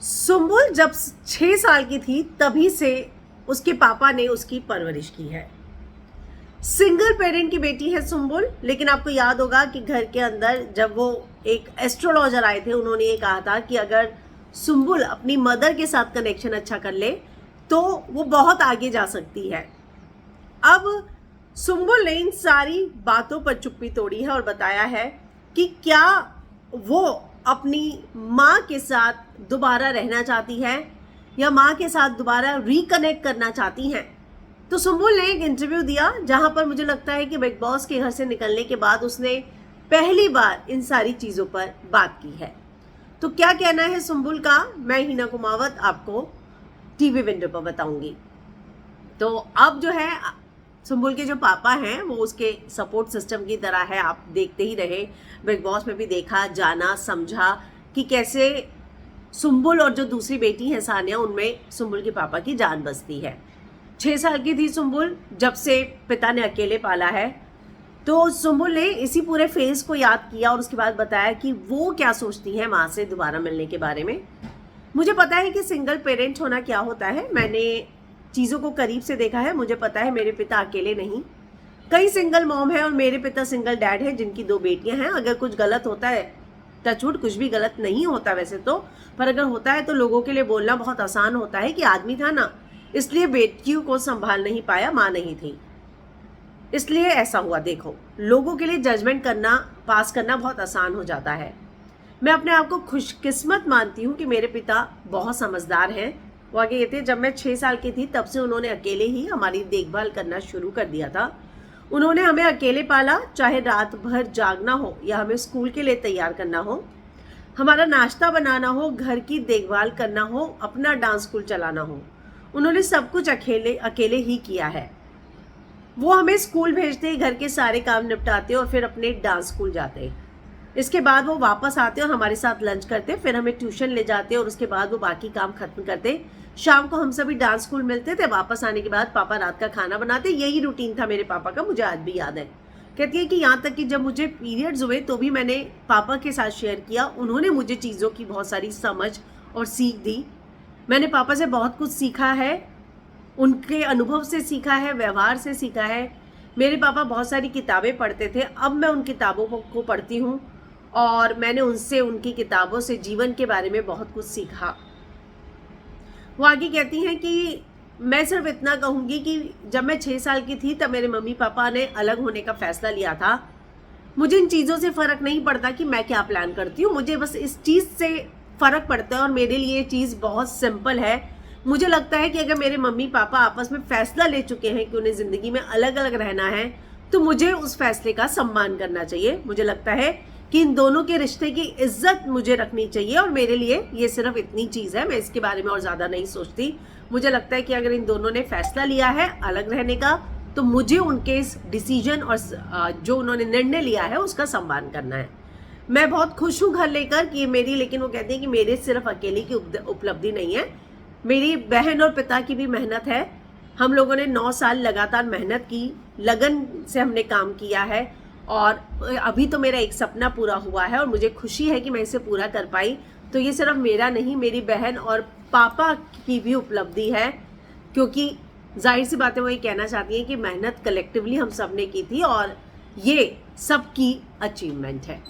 सुम्बुल जब 6 साल की थी तभी से उसके पापा ने उसकी परवरिश की है। सिंगल पेरेंट की बेटी है सुम्बुल, लेकिन आपको याद होगा कि घर के अंदर जब वो एक एस्ट्रोलॉजर आए थे, उन्होंने ये कहा था कि अगर सुम्बुल अपनी मदर के साथ कनेक्शन अच्छा कर ले तो वो बहुत आगे जा सकती है। अब सुम्बुल ने इन सारी बातों पर चुप्पी तोड़ी है और बताया है कि क्या वो अपनी माँ के साथ दोबारा रहना चाहती है या माँ के साथ दोबारा रिकनेक्ट करना चाहती हैं। तो सुम्बुल ने एक इंटरव्यू दिया जहां पर मुझे लगता है कि बिग बॉस के घर से निकलने के बाद उसने पहली बार इन सारी चीज़ों पर बात की है। तो क्या कहना है सुम्बुल का, मैं हिना कुमावत आपको टीवी विंडो पर बताऊंगी। तो अब जो है सुम्बुल के जो पापा हैं वो उसके सपोर्ट सिस्टम की तरह है। आप देखते ही रहे, बिग बॉस में भी देखा, जाना, समझा कि कैसे सुम्बुल और जो दूसरी बेटी है सानिया, उनमें सुम्बुल के पापा की जान बसती है। 6 साल की थी सुम्बुल जब से पिता ने अकेले पाला है। तो सुम्बुल ने इसी पूरे फेज को याद किया और उसके बाद बताया कि वो क्या सोचती है माँ से दोबारा मिलने के बारे में। मुझे पता है कि सिंगल पेरेंट होना क्या होता है, मैंने चीज़ों को करीब से देखा है। मुझे पता है मेरे पिता अकेले नहीं, कई सिंगल मॉम है और मेरे पिता सिंगल डैड है जिनकी 2 बेटियां हैं। अगर कुछ गलत होता है, टचवुड कुछ भी गलत नहीं होता वैसे तो, पर अगर होता है तो लोगों के लिए बोलना बहुत आसान होता है कि आदमी था ना, इसलिए बेटियों को संभाल नहीं पाया, माँ नहीं थी, इसलिए ऐसा हुआ। देखो, लोगों के लिए जजमेंट करना, पास करना बहुत आसान हो जाता है। मैं अपने आप को खुशकिस्मत मानती हूँ कि मेरे पिता बहुत समझदार हैं। वो आगे ये थे, जब मैं 6 साल की थी तब से उन्होंने अकेले ही हमारी देखभाल करना शुरू कर दिया था। उन्होंने हमें अकेले पाला, चाहे रात भर जागना हो या हमें स्कूल के लिए तैयार करना हो, हमारा नाश्ता बनाना हो, घर की देखभाल करना हो, अपना डांस स्कूल चलाना हो, उन्होंने सब कुछ अकेले ही किया है। वो हमें स्कूल भेजते, घर के सारे काम निपटाते और फिर अपने डांस स्कूल जाते। इसके बाद वो वापस आते और हमारे साथ लंच करते, फिर हमें ट्यूशन ले जाते और उसके बाद वो बाकी काम खत्म करते। शाम को हम सभी डांस स्कूल मिलते थे। वापस आने के बाद पापा रात का खाना बनाते। यही रूटीन था मेरे पापा का, मुझे आज भी याद है। कहती है कि यहाँ तक कि जब मुझे पीरियड्स हुए तो भी मैंने पापा के साथ शेयर किया। उन्होंने मुझे चीज़ों की बहुत सारी समझ और सीख दी। मैंने पापा से बहुत कुछ सीखा है, उनके अनुभव से सीखा है, व्यवहार से सीखा है। मेरे पापा बहुत सारी किताबें पढ़ते थे, अब मैं उन किताबों को पढ़ती हूँ और मैंने उनसे, उनकी किताबों से जीवन के बारे में बहुत कुछ सीखा। वो आगे कहती हैं कि मैं सिर्फ इतना कहूँगी कि जब मैं 6 साल की थी तब मेरे मम्मी पापा ने अलग होने का फैसला लिया था। मुझे इन चीज़ों से फ़र्क नहीं पड़ता कि मैं क्या प्लान करती हूँ, मुझे बस इस चीज़ से फ़र्क पड़ता है और मेरे लिए ये चीज़ बहुत सिंपल है। मुझे लगता है कि अगर मेरे मम्मी पापा आपस में फ़ैसला ले चुके हैं कि उन्हें ज़िंदगी में अलग अलग रहना है तो मुझे उस फैसले का सम्मान करना चाहिए। मुझे लगता है कि इन दोनों के रिश्ते की इज्जत मुझे रखनी चाहिए और मेरे लिए ये सिर्फ इतनी चीज़ है, मैं इसके बारे में और ज़्यादा नहीं सोचती। मुझे लगता है कि अगर इन दोनों ने फैसला लिया है अलग रहने का तो मुझे उनके इस डिसीजन और जो उन्होंने निर्णय लिया है उसका सम्मान करना है। मैं बहुत खुश हूँ घर लेकर कि मेरी, लेकिन वो कहते हैं कि मेरे सिर्फ अकेले की उपलब्धि नहीं है, मेरी बहन और पिता की भी मेहनत है। हम लोगों ने 9 साल लगातार मेहनत की, लगन से हमने काम किया है और अभी तो मेरा एक सपना पूरा हुआ है और मुझे खुशी है कि मैं इसे पूरा कर पाई। तो ये सिर्फ मेरा नहीं, मेरी बहन और पापा की भी उपलब्धि है, क्योंकि जाहिर सी बात है वो ये कहना चाहती हैं कि मेहनत कलेक्टिवली हम सब ने की थी और ये सबकी अचीवमेंट है।